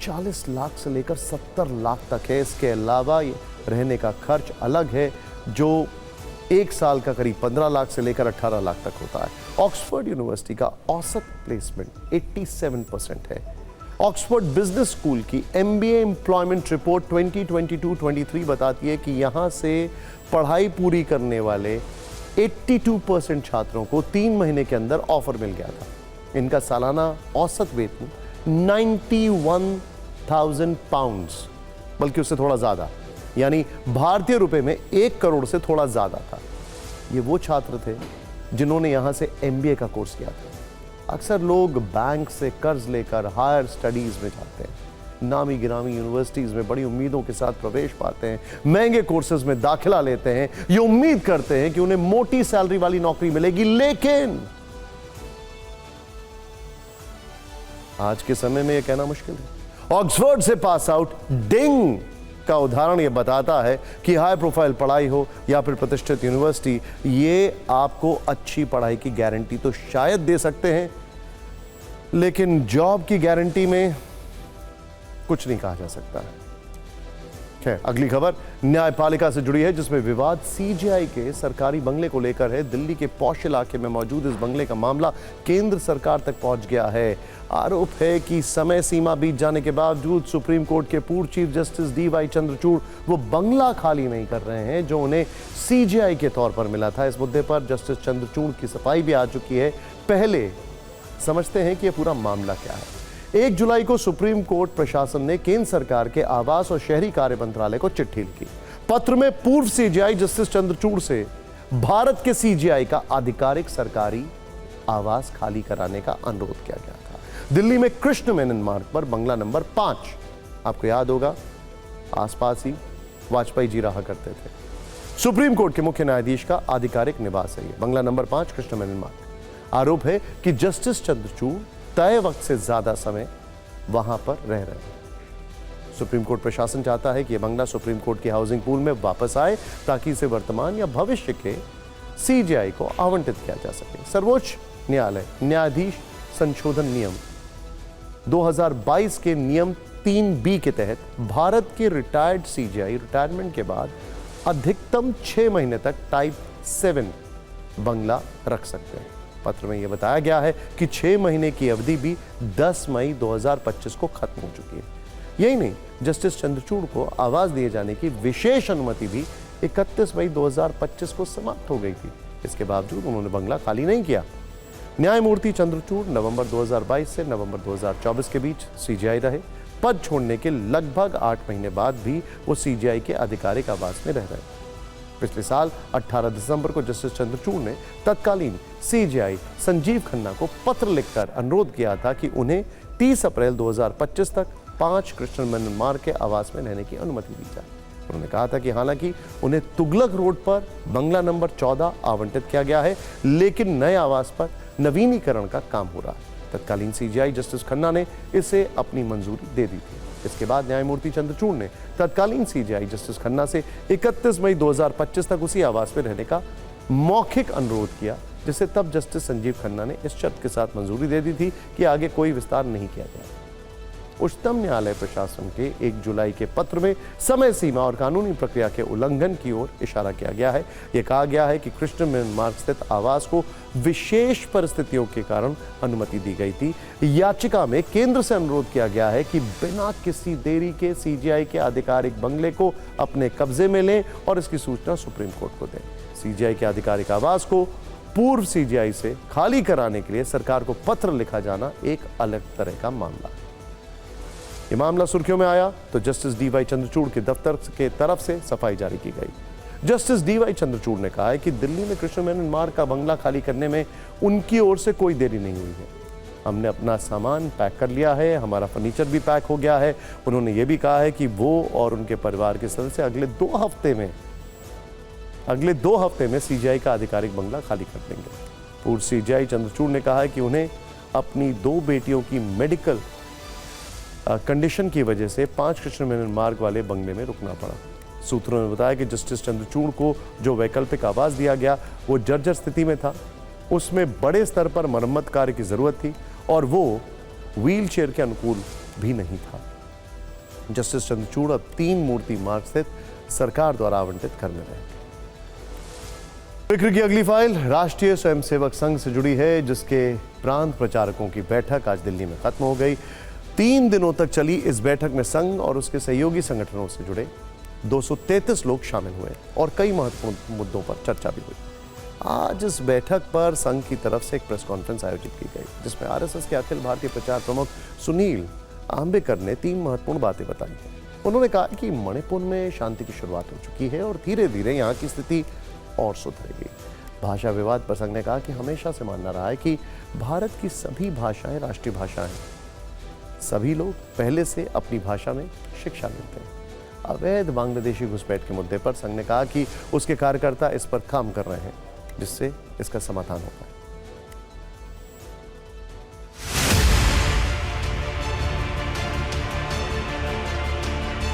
40 लाख से लेकर 70 लाख तक है। इसके अलावा रहने का खर्च अलग है, जो एक साल का करीब 15 लाख से लेकर 18 लाख तक होता है। ऑक्सफोर्ड यूनिवर्सिटी का औसत प्लेसमेंट 87% है। ऑक्सफोर्ड बिजनेस स्कूल की MBA एम्प्लॉयमेंट रिपोर्ट 2022-23 बताती है कि यहां से पढ़ाई पूरी करने वाले 82% छात्रों को 3 महीने के अंदर ऑफर मिल गया था। इनका सालाना औसत वेतन 91,000 पाउंड्स, बल्कि उससे थोड़ा ज्यादा, यानी भारतीय रुपए में 1 करोड़ से थोड़ा ज्यादा था। ये वो छात्र थे जिन्होंने यहां से MBA का कोर्स किया था। अक्सर लोग बैंक से कर्ज लेकर हायर स्टडीज में जाते हैं, नामी गिरामी यूनिवर्सिटीज में बड़ी उम्मीदों के साथ प्रवेश पाते हैं, महंगे कोर्सेज में दाखिला लेते हैं, ये उम्मीद करते हैं कि उन्हें मोटी सैलरी वाली नौकरी मिलेगी। लेकिन आज के समय में यह कहना मुश्किल है। ऑक्सफोर्ड से पास आउट डिंग का उदाहरण यह बताता है कि हाई प्रोफाइल पढ़ाई हो या फिर प्रतिष्ठित यूनिवर्सिटी, ये आपको अच्छी पढ़ाई की गारंटी तो शायद दे सकते हैं, लेकिन जॉब की गारंटी में कुछ नहीं कहा जा सकता है। खैर, अगली खबर न्यायपालिका से जुड़ी है, जिसमें विवाद CGI के सरकारी बंगले को लेकर है। दिल्ली के पॉश इलाके में मौजूद इस बंगले का मामला केंद्र सरकार तक पहुंच गया है। आरोप है कि समय सीमा बीत जाने के बावजूद सुप्रीम कोर्ट के पूर्व चीफ जस्टिस DY चंद्रचूड़ वो बंगला खाली नहीं कर रहे हैं जो उन्हें CGI के तौर पर मिला था। इस मुद्दे पर जस्टिस चंद्रचूड़ की सफाई भी आ चुकी है। पहले समझते हैं कि यह पूरा मामला क्या है। 1 जुलाई को सुप्रीम कोर्ट प्रशासन ने केंद्र सरकार के आवास और शहरी कार्य मंत्रालय को चिट्ठी लिखी। पत्र में पूर्व CGI जस्टिस चंद्रचूड़ से भारत के CGI का आधिकारिक सरकारी आवास खाली कराने का अनुरोध किया गया था। दिल्ली में कृष्ण मेनन मार्ग पर बंगला नंबर 5, आपको याद होगा आसपास ही वाजपेयी जी रहा करते थे। सुप्रीम कोर्ट के मुख्य न्यायाधीश का आधिकारिक निवास है। बंगला नंबर 5 कृष्ण मेनन मार्ग। आरोप है कि जस्टिस चंद्रचूड़ तय वक्त से ज्यादा समय वहां पर रह रहे हैं। सुप्रीम कोर्ट प्रशासन चाहता है कि यह बंगला सुप्रीम कोर्ट की हाउसिंग पूल में वापस आए ताकि इसे वर्तमान या भविष्य के CGI को आवंटित किया जा सके। सर्वोच्च न्यायालय न्यायाधीश संशोधन नियम 2022 के नियम 3B के तहत भारत के रिटायर्ड CGI रिटायरमेंट के बाद अधिकतम 6 महीने तक टाइप 7 बंगला रख सकते हैं। पत्र में यह बताया गया है कि 6 महीने की अवधि भी 10 मई 2025 को खत्म हो चुकी है। यही नहीं, जस्टिस चंद्रचूड़ को आवास दिए जाने की विशेष अनुमति भी 31 मई 2025 को समाप्त हो गई थी। इसके बावजूद उन्होंने बंगला खाली नहीं किया। न्यायमूर्ति चंद्रचूड़ नवंबर 2022 से नवंबर 2024 के बीच CGI रहे। पद छोड़ने के लगभग 8 महीने बाद भी वो CGI के आधिकारिक आवास में रह रहे। पिछले साल 18 दिसंबर को जस्टिस चंद्रचूड़ ने तत्कालीन CGI संजीव खन्ना को पत्र लिखकर अनुरोध किया था कि उन्हें 30 अप्रैल 2025 तक 5 कृष्ण मेनन मार्ग के आवास में रहने की अनुमति दी जाए। उन्होंने कहा था कि हालांकि उन्हें तुगलक रोड पर बंगला नंबर 14 आवंटित किया गया है, लेकिन नए आवास पर नवीनीकरण का काम हो रहा है। तत्कालीन CGI जस्टिस खन्ना ने इसे अपनी मंजूरी दे दी थी। इसके बाद न्यायमूर्ति चंद्रचूड़ ने तत्कालीन CGI जस्टिस खन्ना से 31 मई 2025 तक उसी आवास में रहने का मौखिक अनुरोध किया, जिसे तब जस्टिस संजीव खन्ना ने इस शर्त के साथ मंजूरी दे दी थी कि आगे कोई विस्तार नहीं किया जाए। उच्चतम न्यायालय प्रशासन के 1 जुलाई के पत्र में समय सीमा और कानूनी प्रक्रिया के उल्लंघन की ओर इशारा किया गया है। यह कहा गया है कि कृष्ण मेनन मार्ग स्थित आवास को विशेष परिस्थितियों के कारण अनुमति दी गई थी। याचिका में केंद्र से अनुरोध किया गया है कि बिना किसी देरी के CGI के आधिकारिक बंगले को अपने कब्जे में लें और इसकी सूचना सुप्रीम कोर्ट को दें। CGI के आधिकारिक आवास को पूर्व CGI से खाली कराने के लिए सरकार को पत्र लिखा जाना एक अलग तरह का मामला। ये मामला सुर्खियों में आया तो जस्टिस DY चंद्रचूड़ के दफ्तर के तरफ से सफाई जारी की गई। जस्टिस डीवाई चंद्रचूड़ ने कहा है कि दिल्ली में कृष्ण मेनन मार्ग का बंगला खाली करने में उनकी ओर से कोई देरी नहीं हुई है। हमने अपना सामान पैक कर लिया है, हमारा फर्नीचर भी पैक हो गया है। उन्होंने ये भी कहा है कि वो और उनके परिवार के सदस्य अगले 2 हफ्ते में सीजीआई का आधिकारिक बंगला खाली कर देंगे। पूर्व सीजीआई चंद्रचूड़ ने कहा है कि उन्हें अपनी 2 बेटियों की मेडिकल कंडीशन की वजह से 5 कृष्ण मेनन मार्ग वाले बंगले में रुकना पड़ा। सूत्रों ने बताया कि जस्टिस चंद्रचूड़ को जो वैकल्पिक आवास दिया गया वो जर्जर स्थिति में था, उसमें बड़े स्तर पर मरम्मत कार्य की जरूरत थी और वो व्हील चेयर के अनुकूल भी नहीं था। जस्टिस चंद्रचूड़ अब 3 मूर्ति मार्ग स्थित सरकार द्वारा आवंटित घर में रहेंगे। फिक्र की अगली फाइल राष्ट्रीय स्वयंसेवक संघ से जुड़ी है, जिसके प्रांत प्रचारकों की बैठक आज दिल्ली में खत्म हो गई। 3 दिनों तक चली इस बैठक में संघ और उसके सहयोगी संगठनों से जुड़े 233 लोग शामिल हुए और कई महत्वपूर्ण मुद्दों पर चर्चा भी हुई। आज इस बैठक पर संघ की तरफ से एक प्रेस कॉन्फ्रेंस आयोजित की गई, जिसमें आरएसएस के अखिल भारतीय प्रचार प्रमुख सुनील आंबेकर ने 3 महत्वपूर्ण बातें बताई हैं। उन्होंने कहा कि मणिपुर में शांति की शुरुआत हो चुकी है और धीरे धीरे यहाँ की स्थिति और सुधरेगी। भाषा विवाद पर संघ ने कहा कि हमेशा से मानना रहा है कि भारत की सभी भाषाएं राष्ट्रीय भाषाएं हैं। सभी लोग पहले से अपनी भाषा में शिक्षा लेते हैं। अवैध बांग्लादेशी घुसपैठ के मुद्दे पर संघ ने कहा कि उसके कार्यकर्ता इस पर काम कर रहे हैं, जिससे इसका समाधान हो पाए।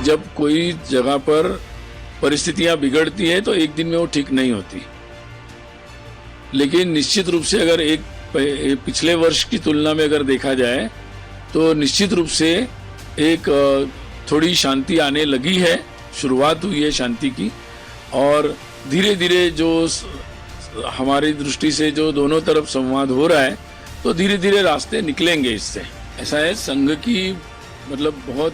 जब कोई जगह पर परिस्थितियां बिगड़ती है तो एक दिन में वो ठीक नहीं होती, लेकिन निश्चित रूप से अगर एक पिछले वर्ष की तुलना में अगर देखा जाए तो निश्चित रूप से एक थोड़ी शांति आने लगी है, शुरुआत हुई है शांति की, और धीरे धीरे जो हमारी दृष्टि से जो दोनों तरफ संवाद हो रहा है तो धीरे धीरे रास्ते निकलेंगे इससे। ऐसा है, संघ की मतलब बहुत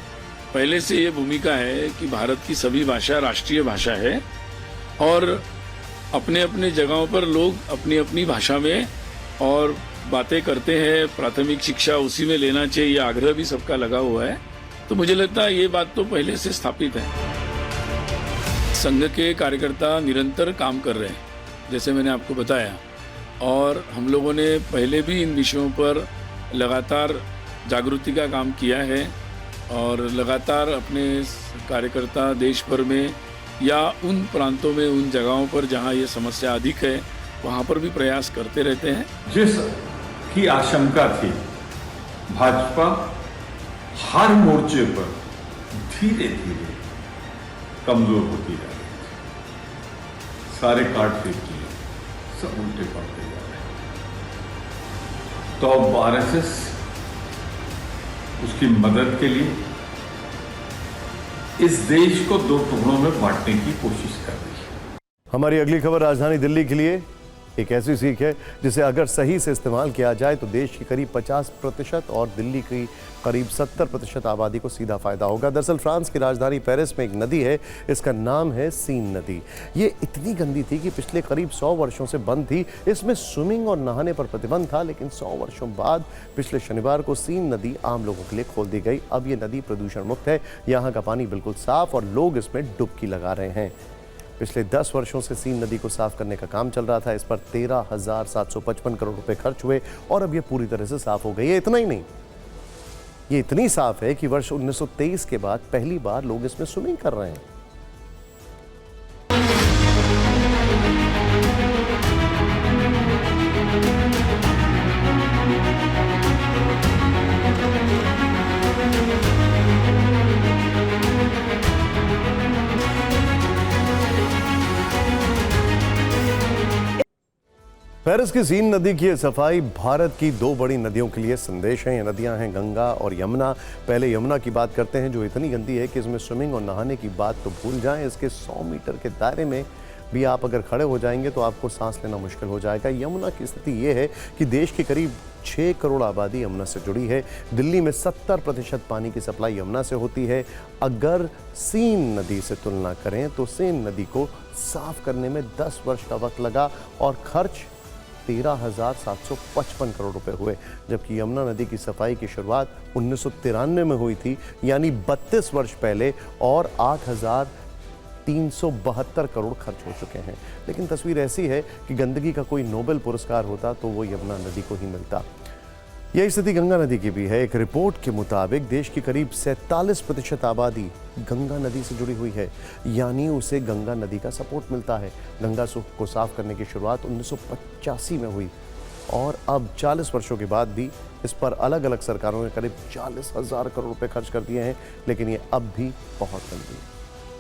पहले से ये भूमिका है कि भारत की सभी भाषा राष्ट्रीय भाषा है और अपने अपने जगहों पर लोग अपनी अपनी भाषा में और बातें करते हैं। प्राथमिक शिक्षा उसी में लेना चाहिए, ये आग्रह भी सबका लगा हुआ है। तो मुझे लगता है ये बात तो पहले से स्थापित है। संघ के कार्यकर्ता निरंतर काम कर रहे हैं, जैसे मैंने आपको बताया, और हम लोगों ने पहले भी इन विषयों पर लगातार जागृति का काम किया है और लगातार अपने कार्यकर्ता देश भर में या उन प्रांतों में, उन जगहों पर जहां ये समस्या अधिक है, वहां पर भी प्रयास करते रहते हैं। जिस की आशंका थी, भाजपा हर मोर्चे पर धीरे धीरे कमजोर होती जा रही है। सारे कार्ड फेंक दिए, सब उल्टे पड़ते जा रहे हैं। तो अब आरएसएस उसकी मदद के लिए इस देश को 2 टुकड़ों में बांटने की कोशिश कर रही है। हमारी अगली खबर राजधानी दिल्ली के लिए एक ऐसी सीख है जिसे अगर सही से इस्तेमाल किया जाए तो देश की करीब 50% और दिल्ली की करीब 70% आबादी को सीधा फायदा होगा। दरअसल फ्रांस की राजधानी पेरिस में एक नदी है, इसका नाम है सीन नदी। ये इतनी गंदी थी कि पिछले करीब 100 वर्षों से बंद थी। इसमें स्विमिंग और नहाने पर प्रतिबंध था, लेकिन 100 वर्षों बाद पिछले शनिवार को सीन नदी आम लोगों के लिए खोल दी गई। अब ये नदी प्रदूषण मुक्त है, यहाँ का पानी बिल्कुल साफ और लोग इसमें डुबकी लगा रहे हैं। पिछले 10 वर्षों से सीन नदी को साफ करने का काम चल रहा था। इस पर 13,755 करोड़ रुपए खर्च हुए और अब ये पूरी तरह से साफ हो गई है। इतना ही नहीं, ये इतनी साफ है कि वर्ष 1923 के बाद पहली बार लोग इसमें स्विमिंग कर रहे हैं। पेरिस की सीन नदी की सफाई भारत की 2 बड़ी नदियों के लिए संदेश है। ये नदियां हैं गंगा और यमुना। पहले यमुना की बात करते हैं, जो इतनी गंदी है कि इसमें स्विमिंग और नहाने की बात तो भूल जाएं। इसके 100 मीटर के दायरे में भी आप अगर खड़े हो जाएंगे तो आपको सांस लेना मुश्किल हो जाएगा। यमुना की स्थिति ये है कि देश की करीब 6 करोड़ आबादी यमुना से जुड़ी है। दिल्ली में 70% पानी की सप्लाई यमुना से होती है। अगर सीन नदी से तुलना करें तो सीन नदी को साफ करने में 10 वर्ष का वक्त लगा और खर्च 13,755 करोड़ रुपए हुए, जबकि यमुना नदी की सफाई की शुरुआत 1993 में हुई थी, यानी 32 वर्ष पहले, और 372 करोड़ खर्च हो चुके हैं। लेकिन तस्वीर ऐसी है कि गंदगी का कोई नोबेल पुरस्कार होता तो वो यमुना नदी को ही मिलता। यही स्थिति गंगा नदी की भी है। एक रिपोर्ट के मुताबिक देश की करीब 47% आबादी गंगा नदी से जुड़ी हुई है, यानी उसे गंगा नदी का सपोर्ट मिलता है। गंगा को साफ करने की शुरुआत 1985 में हुई और अब 40 वर्षों के बाद भी इस पर अलग अलग सरकारों ने करीब 40,000 करोड़ रुपए खर्च कर दिए हैं, लेकिन ये अब भी बहुत गंदी है।